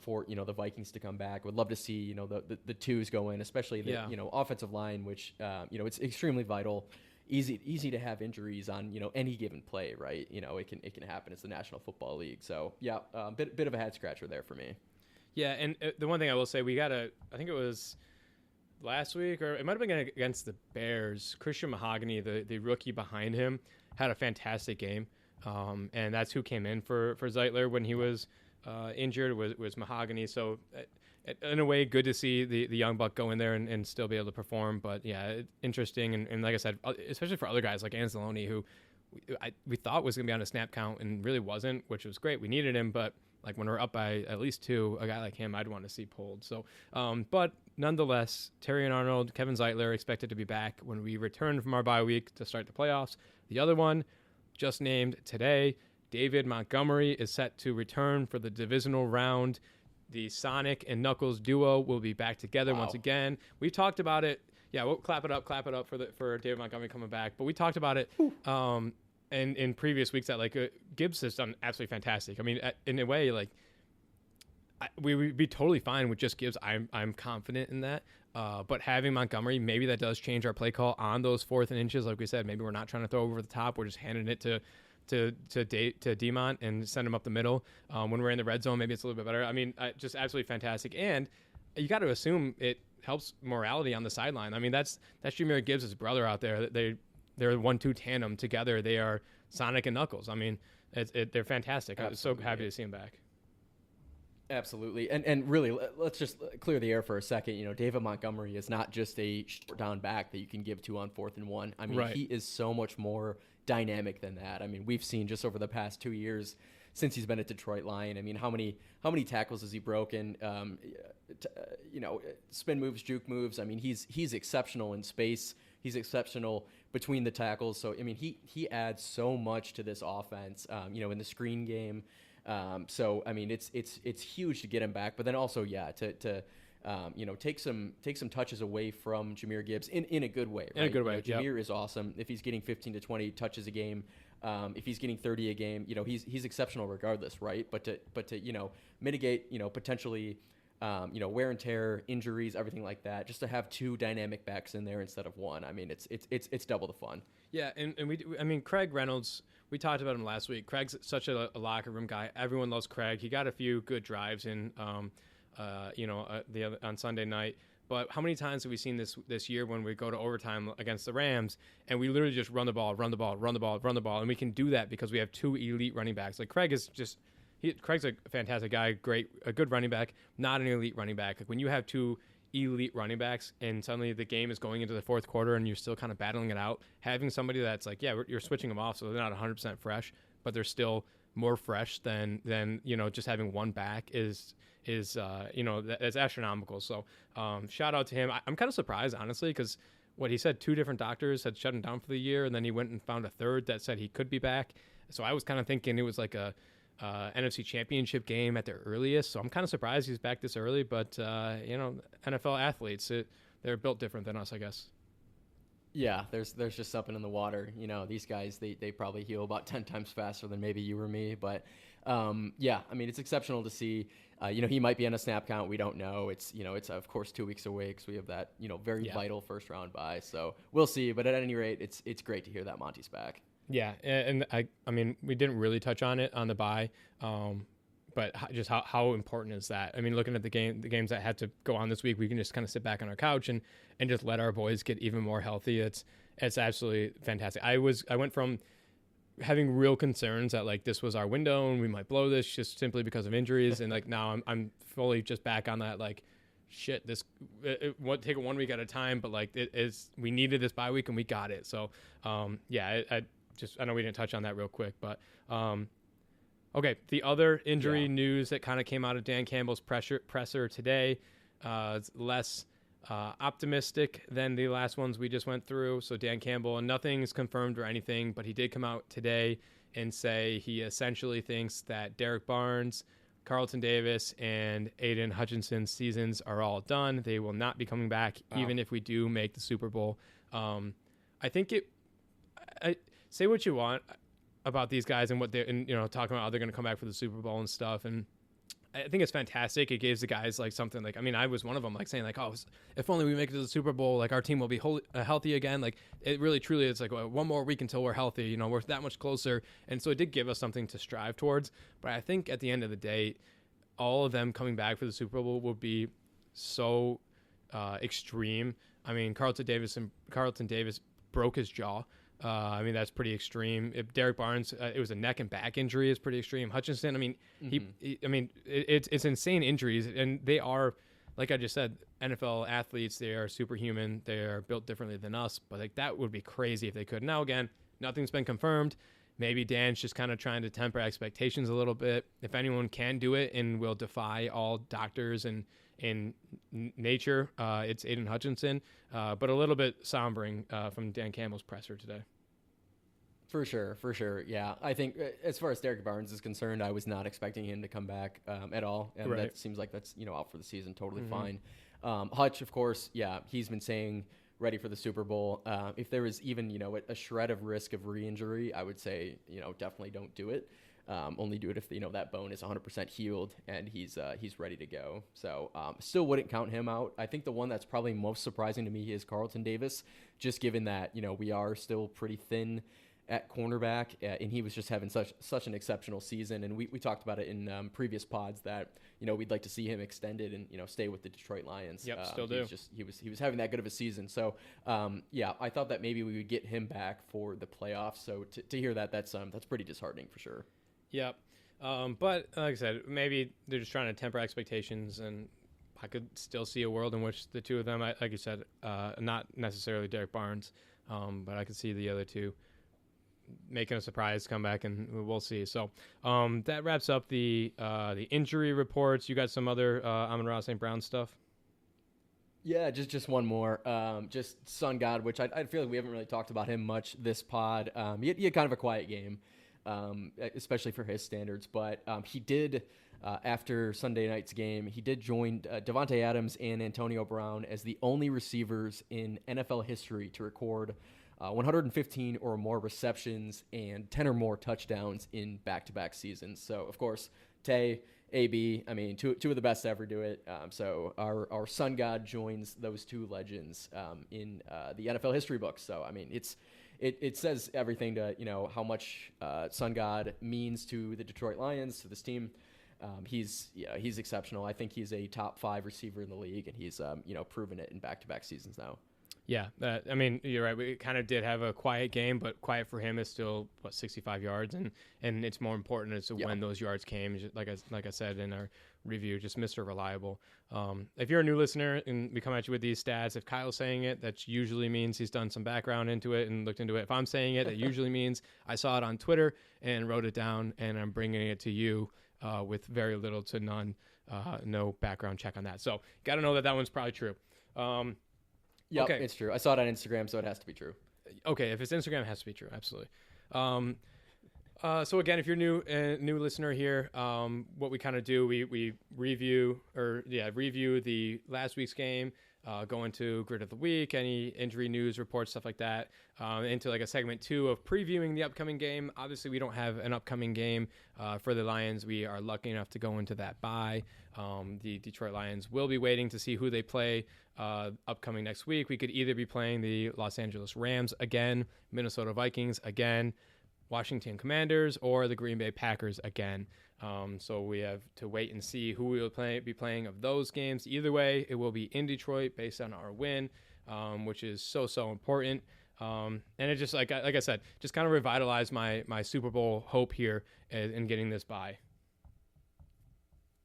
for, the Vikings to come back, would love to see, the twos go in, especially the, offensive line, which, it's extremely vital. Easy to have injuries on, any given play, right? It can happen. It's the National Football League. So yeah, bit of a head scratcher there for me. Yeah, and the one thing I will say, I think it was last week, or it might have been against the Bears, Christian Mahogany, the rookie behind him, had a fantastic game. And that's who came in for Zeitler when he was injured, was Mahogany. So in a way, good to see the young buck go in there and still be able to perform. But yeah, interesting. And like I said, especially for other guys like Anzalone, who we thought was going to be on a snap count and really wasn't, which was great. We needed him, but like when we're up by at least 2, a guy like him, I'd want to see pulled. So, but nonetheless, Terrion Arnold, Kevin Zeitler expected to be back when we return from our bye week to start the playoffs. The other one, just named today, David Montgomery is set to return for the divisional round. The Sonic and Knuckles duo will be back together once again. We talked about it. Yeah, we'll clap it up for David Montgomery coming back. But we talked about it. And in previous weeks that Gibbs has done absolutely fantastic. I mean, in a way, we would be totally fine with just Gibbs. I'm confident in that. But having Montgomery, maybe that does change our play call on those 4th and inches. Like we said, maybe we're not trying to throw over the top. We're just handing it to Demont and send him up the middle. When we're in the red zone, maybe it's a little bit better. I mean, just absolutely fantastic. And you got to assume it helps morality on the sideline. I mean, that's Jameer Gibbs' brother out there. They're a 1-2 tandem together. They are Sonic and Knuckles. I mean, they're fantastic. I was so happy to see him back. Absolutely. And really, let's just clear the air for a second. David Montgomery is not just a short down back that you can give to on 4th and 1. I mean, Right. he is so much more dynamic than that. I mean, we've seen just over the past 2 years since he's been at Detroit Lion. I mean, how many tackles has he broken? Spin moves, juke moves. I mean, he's exceptional in space. He's exceptional between the tackles. So, I mean, he adds so much to this offense, in the screen game. So I mean, it's huge to get him back, but then also, to take some touches away from Jameer Gibbs in a good way. Right? In a good way. Jameer is awesome. If he's getting 15 to 20 touches a game, if he's getting 30 a game, he's exceptional regardless, right? But to mitigate, potentially, wear and tear, injuries, everything like that, just to have 2 dynamic backs in there instead of 1. I mean, it's double the fun. Yeah, and Craig Reynolds, we talked about him last week. Craig's such a locker room guy. Everyone loves Craig. He got a few good drives in, on Sunday night. But how many times have we seen this year when we go to overtime against the Rams and we literally just run the ball, and we can do that because we have 2 elite running backs. Like Craig's a fantastic guy, a good running back, not an elite running back. Like when you have 2 elite running backs and suddenly the game is going into the 4th quarter and you're still kind of battling it out, having somebody that's like, you're switching them off so they're not 100% fresh, but they're still more fresh than just having one back is that's astronomical. So shout out to him. I'm kind of surprised, honestly, because what he said, 2 different doctors had shut him down for the year, and then he went and found a third that said he could be back. So I was kind of thinking it was like a NFC Championship game at their earliest. So I'm kind of surprised he's back this early, but NFL athletes, they're built different than us, I guess. Yeah, there's just something in the water. These guys, they probably heal about 10 times faster than maybe you or me. But I mean, it's exceptional to see. He might be on a snap count. We don't know. It's of course 2 weeks away because we have that very vital first round bye. So we'll see. But at any rate, it's great to hear that Monty's back. Yeah, and I mean, we didn't really touch on it on the bye, but just how important is that? I mean, looking at the games that had to go on this week, we can just kind of sit back on our couch and just let our boys get even more healthy. It's absolutely fantastic. I went from having real concerns that like this was our window and we might blow this just simply because of injuries, and like now I'm fully just back on that like shit. It won't take it 1 week at a time, but like we needed this bye week and we got it. So I know we didn't touch on that real quick, but okay. The other injury news that kind of came out of Dan Campbell's presser today is less optimistic than the last ones we just went through. So Dan Campbell, and nothing's confirmed or anything, but he did come out today and say he essentially thinks that Derek Barnes, Carlton Davis, and Aiden Hutchinson's seasons are all done. They will not be coming back, even if we do make the Super Bowl. I think say what you want about these guys and what they're, talking about how they're going to come back for the Super Bowl and stuff. And I think it's fantastic. It gives the guys like something like, I mean, I was one of them, like saying like, oh, if only we make it to the Super Bowl, like our team will be healthy again. Like it really, truly, it's like one more week until we're healthy. We're that much closer. And so it did give us something to strive towards. But I think at the end of the day, all of them coming back for the Super Bowl will be so extreme. I mean, Carlton Davis broke his jaw. I mean, that's pretty extreme. If Derek Barnes, it was a neck and back injury, is pretty extreme. Hutchinson, I mean, it's insane injuries, and they are, like I just said, NFL athletes. They are superhuman. They are built differently than us, but like that would be crazy if they could. Now, again, nothing's been confirmed. Maybe Dan's just kind of trying to temper expectations a little bit. If anyone can do it and will defy all doctors and in nature, it's Aiden Hutchinson, but a little bit sombering from Dan Campbell's presser today. For sure. Yeah, I think as far as Derek Barnes is concerned, I was not expecting him to come back at all, and right. That seems like that's out for the season, totally fine. Hutch, of course, he's been saying ready for the Super Bowl. If there was even a shred of risk of re-injury, I would say definitely don't do it. Only do it if that bone is 100% healed and he's ready to go. So still wouldn't count him out. I think the one that's probably most surprising to me is Carlton Davis, just given that we are still pretty thin at cornerback, and he was just having such an exceptional season. And we talked about it in previous pods that we'd like to see him extended and stay with the Detroit Lions. Yep, still do. He was having that good of a season. So I thought that maybe we would get him back for the playoffs. So to hear that's pretty disheartening for sure. Yep. But like I said, maybe they're just trying to temper expectations, and I could still see a world in which the two of them, like you said, not necessarily Derek Barnes, but I could see the other two making a surprise comeback, and we'll see. So that wraps up the injury reports. You got some other Amon-Ra St. Brown stuff? Yeah, just one more. Just Sun God, which I feel like we haven't really talked about him much this pod. He had kind of a quiet game, especially for his standards. But he did, after Sunday night's game, he did join Devontae Adams and Antonio Brown as the only receivers in NFL history to record 115 or more receptions and 10 or more touchdowns in back-to-back seasons. So, of course, Tay, AB, I mean, two of the best to ever do it. So our Sun God joins those two legends in the NFL history books. So, I mean, it says everything to, how much Sun God means to the Detroit Lions, to this team. He's exceptional. I think he's a top 5 receiver in the league, and he's proven it in back-to-back seasons now. Yeah, I mean, you're right. We kind of did have a quiet game, but quiet for him is still 65 yards, and it's more important as to when those yards came. Like I said in our review, just Mr. Reliable. If you're a new listener and we come at you with these stats, if Kyle's saying it, that usually means he's done some background into it and looked into it. If I'm saying it, that usually means I saw it on Twitter and wrote it down, and I'm bringing it to you with very little to none, no background check on that. So got to know that one's probably true. Yeah, okay. It's true. I saw it on Instagram, so it has to be true. Okay, if it's Instagram, it has to be true. Absolutely. So again, if you're new listener here, what we kind of do, we review the last week's game, go into grid of the week, any injury news reports, stuff like that, into like a segment 2 of previewing the upcoming game. Obviously, we don't have an upcoming game for the Lions. We are lucky enough to go into that bye. The Detroit Lions will be waiting to see who they play upcoming next week. We could either be playing the Los Angeles Rams again, Minnesota Vikings again, Washington Commanders, or the Green Bay Packers again. So we have to wait and see who we will be playing of those games. Either way, it will be in Detroit based on our win, which is so important. And it just, like I said, just kind of revitalized my Super Bowl hope here in getting this bye.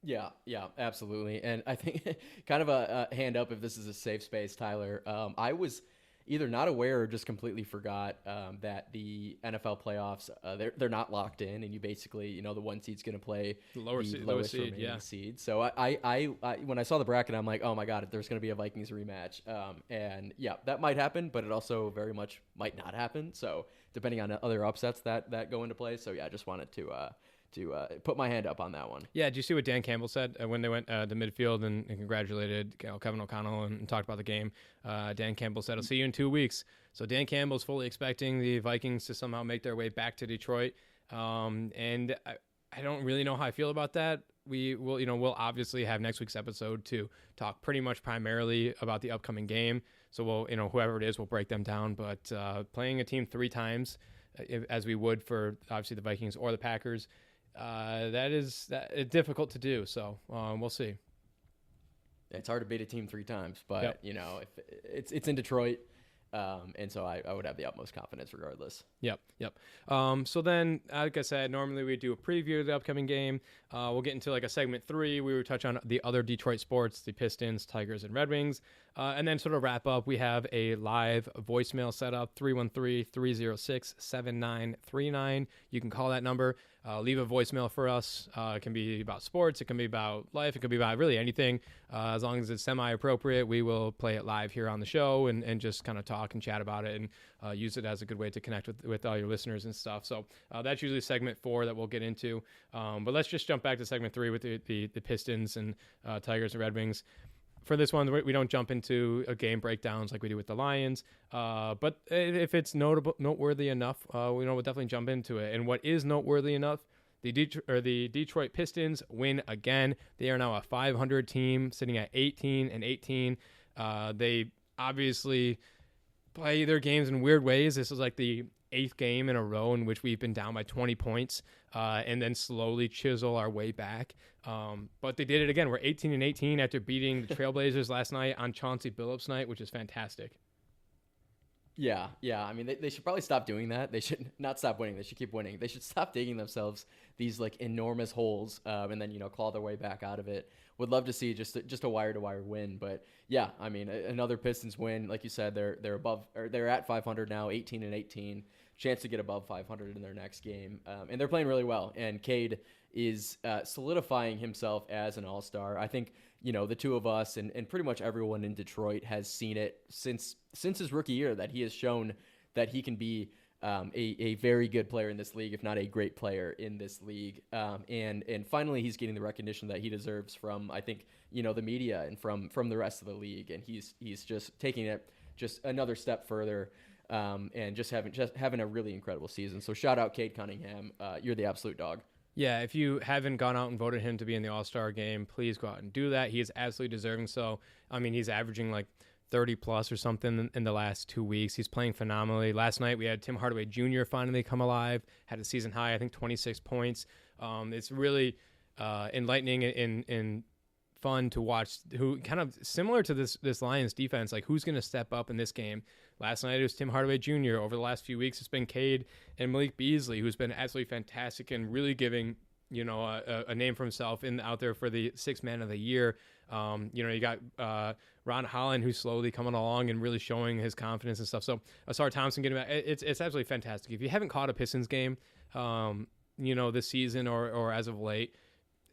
Yeah, absolutely. And I think kind of a hand up if this is a safe space, Tyler. I was either not aware or just completely forgot that the NFL playoffs, they're not locked in, and you basically, the 1 seed's going to play the lowest seed, remaining seed. So I when I saw the bracket, I'm like, oh my God, there's going to be a Vikings rematch. And yeah, that might happen, but it also very much might not happen. So depending on other upsets that go into play. So yeah, I just wanted to put my hand up on that one. Yeah, did you see what Dan Campbell said when they went to midfield and congratulated Kevin O'Connell and talked about the game? Dan Campbell said, "I'll see you in 2 weeks." So Dan Campbell's fully expecting the Vikings to somehow make their way back to Detroit. And I don't really know how I feel about that. We'll obviously have next week's episode to talk pretty much primarily about the upcoming game. So whoever it is, we'll break them down. But playing a team 3 times, as we would for obviously the Vikings or the Packers, that is difficult to do. So we'll see. It's hard to beat a team 3 times, but if it's in Detroit, and so I would have the utmost confidence regardless. Yep. So then, like I said, normally we do a preview of the upcoming game. We'll get into like a segment 3. We would touch on the other Detroit sports, the Pistons, Tigers, and Red Wings. And then sort of wrap up, we have a live voicemail set up, 313-306-7939. You can call that number. Leave a voicemail for us. It can be about sports. It can be about life. It could be about really anything. As long as it's semi-appropriate, we will play it live here on the show and just kind of talk and chat about it and use it as a good way to connect with all your listeners and stuff. So that's usually segment 4 that we'll get into. But let's just jump back to segment 3 with the Pistons and Tigers and Red Wings. For this one, we don't jump into game breakdowns like we do with the Lions. But if it's noteworthy enough, we'll definitely jump into it. And what is noteworthy enough, the Detroit Pistons win again. They are now a 500 team, sitting at 18-18. They obviously play their games in weird ways. This is like the 8th game in a row in which we've been down by 20 points and then slowly chisel our way back. But they did it again. We're 18-18 after beating the Trailblazers last night on Chauncey Billups night, which is fantastic. Yeah. I mean, they should probably stop doing that. They should not stop winning. They should keep winning. They should stop digging themselves these like enormous holes and then, claw their way back out of it. Would love to see just a wire-to-wire win. But yeah, I mean, another Pistons win. Like you said, they're above, or they're at 500 now, 18-18. Chance to get above 500 in their next game. And they're playing really well. And Cade is solidifying himself as an all-star. I think, the two of us and pretty much everyone in Detroit has seen it since his rookie year, that he has shown that he can be a very good player in this league, if not a great player in this league. And finally, he's getting the recognition that he deserves from, I think, the media and from the rest of the league. And he's just taking it just another step further. And just having a really incredible season. So shout out Cade Cunningham. You're the absolute dog. Yeah, if you haven't gone out and voted him to be in the All-Star game, please go out and do that. He is absolutely deserving. So, I mean, he's averaging like 30 plus or something in the last 2 weeks. He's playing phenomenally. Last night we had Tim Hardaway Jr. finally come alive, had a season high, I think 26 points. It's really enlightening and fun to watch, who kind of similar to this Lions defense, like who's going to step up in this game. Last night it was Tim Hardaway Jr. Over the last few weeks, it's been Cade and Malik Beasley, who's been absolutely fantastic and really giving, a name for himself out there for the sixth man of the year. You got Ron Holland, who's slowly coming along and really showing his confidence and stuff. So Asar Thompson getting back, it's absolutely fantastic. If you haven't caught a Pistons game, this season or as of late,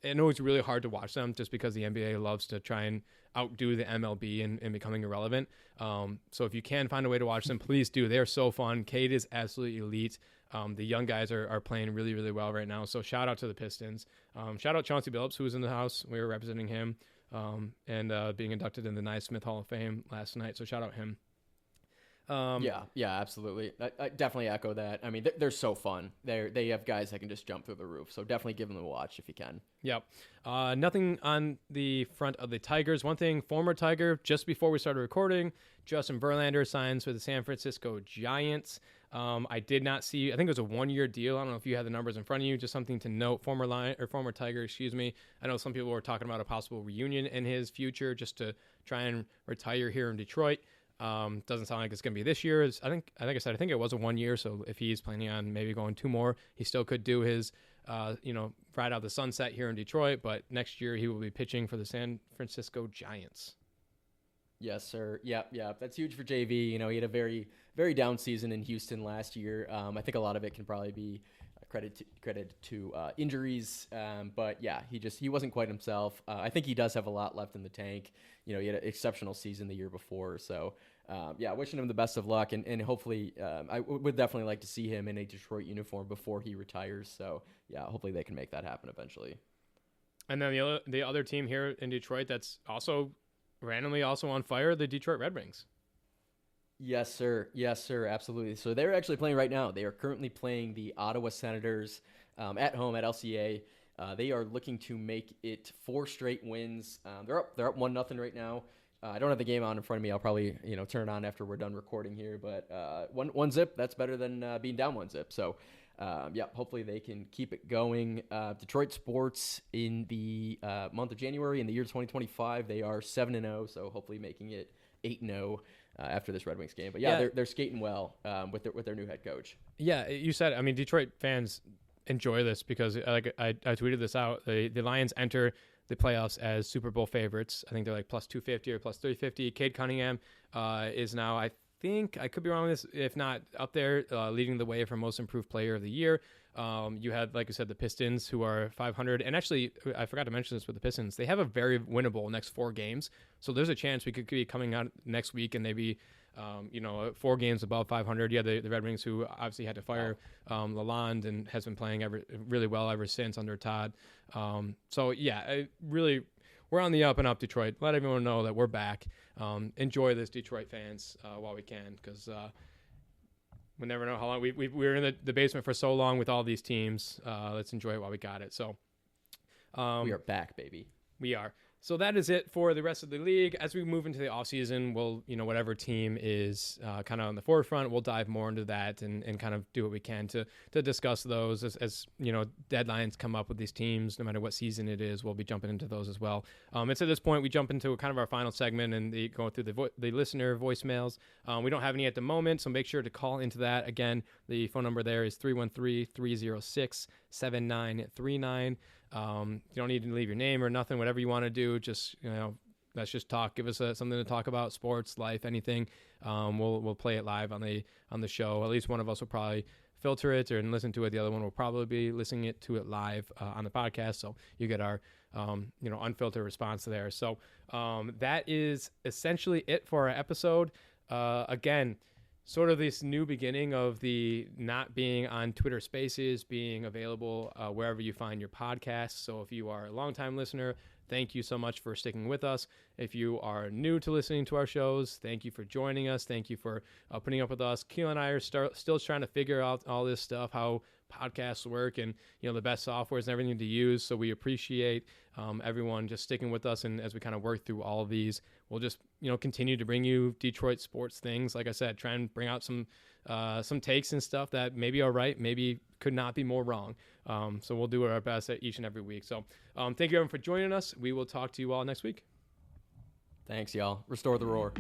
I know it's really hard to watch them just because the NBA loves to try and outdo the MLB and becoming irrelevant. So if you can find a way to watch them, please do. They're so fun. Cade is absolutely elite. The young guys are playing really, really well right now. So shout out to the Pistons. Shout out Chauncey Billups, who was in the house. We were representing him and being inducted in the Naismith Hall of Fame last night. So shout out him. Yeah, absolutely. I definitely echo that. I mean, they're so fun. They have guys that can just jump through the roof. So definitely give them a watch if you can. Yep. Nothing on the front of the Tigers. One thing, former Tiger, just before we started recording, Justin Verlander signs with the San Francisco Giants. I did not see, I think it was a 1-year deal. I don't know if you had the numbers in front of you, just something to note. Former Tiger, I know some people were talking about a possible reunion in his future just to try and retire here in Detroit. Doesn't sound like it's going to be this year. I think it was a 1 year. So if he's planning on maybe going 2 more, he still could do his, ride out the sunset here in Detroit. But next year he will be pitching for the San Francisco Giants. Yes, sir. Yep. That's huge for JV. He had a very, very down season in Houston last year. I think a lot of it can probably be credit to injuries. But yeah, he wasn't quite himself. I think he does have a lot left in the tank. He had an exceptional season the year before. So wishing him the best of luck. And hopefully I would definitely like to see him in a Detroit uniform before he retires. So yeah, hopefully they can make that happen eventually. And then the other team here in Detroit that's also randomly also on fire, the Detroit Red Wings. Yes, sir. Absolutely. So they're actually playing right now. They are currently playing the Ottawa Senators at home at LCA. They are looking to make it 4 straight wins. They're up 1-0 right now. I don't have the game on in front of me. I'll probably turn it on after we're done recording here. But 1-0, that's better than being down 1-0. So hopefully they can keep it going. Detroit sports in the month of January in the year 2025, they are 7-0. So hopefully making it 8-0. After this Red Wings game. But they're skating well with their new head coach. Yeah, you said, I mean, Detroit fans enjoy this because I tweeted this out. The Lions enter the playoffs as Super Bowl favorites. I think they're like plus 250 or plus 350. Cade Cunningham is now, I think, I could be wrong on this, if not up there, leading the way for most improved player of the year. You had, like I said, the Pistons, who are 500. And actually, I forgot to mention this with the Pistons. They have a very winnable next 4 games. So there's a chance we could be coming out next week and maybe, 4 games above 500. Yeah, the Red Wings, who obviously had to fire Lalonde and has been playing really well ever since under Todd. We're on the up and up, Detroit. Let everyone know that we're back. Enjoy this, Detroit fans, while we can, because we never know how long. We were in the basement for so long with all these teams. Let's enjoy it while we got it. So we are back, baby. We are. So that is it for the rest of the league. As we move into the offseason, we'll, whatever team is kind of on the forefront, we'll dive more into that and kind of do what we can to discuss those as deadlines come up with these teams. No matter what season it is, we'll be jumping into those as well. And so at this point, we jump into kind of our final segment and going through the listener voicemails. We don't have any at the moment, so make sure to call into that. Again, the phone number there is 313-306-7939. You don't need to leave your name or nothing, whatever you want to do. Just, let's just talk. Give us something to talk about, sports, life, anything. We'll play it live on the show. At least one of us will probably filter it and listen to it. The other one will probably be listening to it live on the podcast. So you get our, unfiltered response there. So that is essentially it for our episode. Again, sort of this new beginning of the not being on Twitter Spaces, being available wherever you find your podcasts. So if you are a longtime listener, thank you so much for sticking with us. If you are new to listening to our shows, thank you for joining us. Thank you for putting up with us. Kiel and I are still trying to figure out all this stuff, how podcasts work and, the best softwares and everything to use. So we appreciate everyone just sticking with us. And as we kind of work through all of these, we'll just, continue to bring you Detroit sports things. Like I said, try and bring out some takes and stuff that maybe are right, maybe could not be more wrong. So we'll do our best at each and every week. So thank you everyone for joining us. We will talk to you all next week. Thanks, y'all. Restore the roar.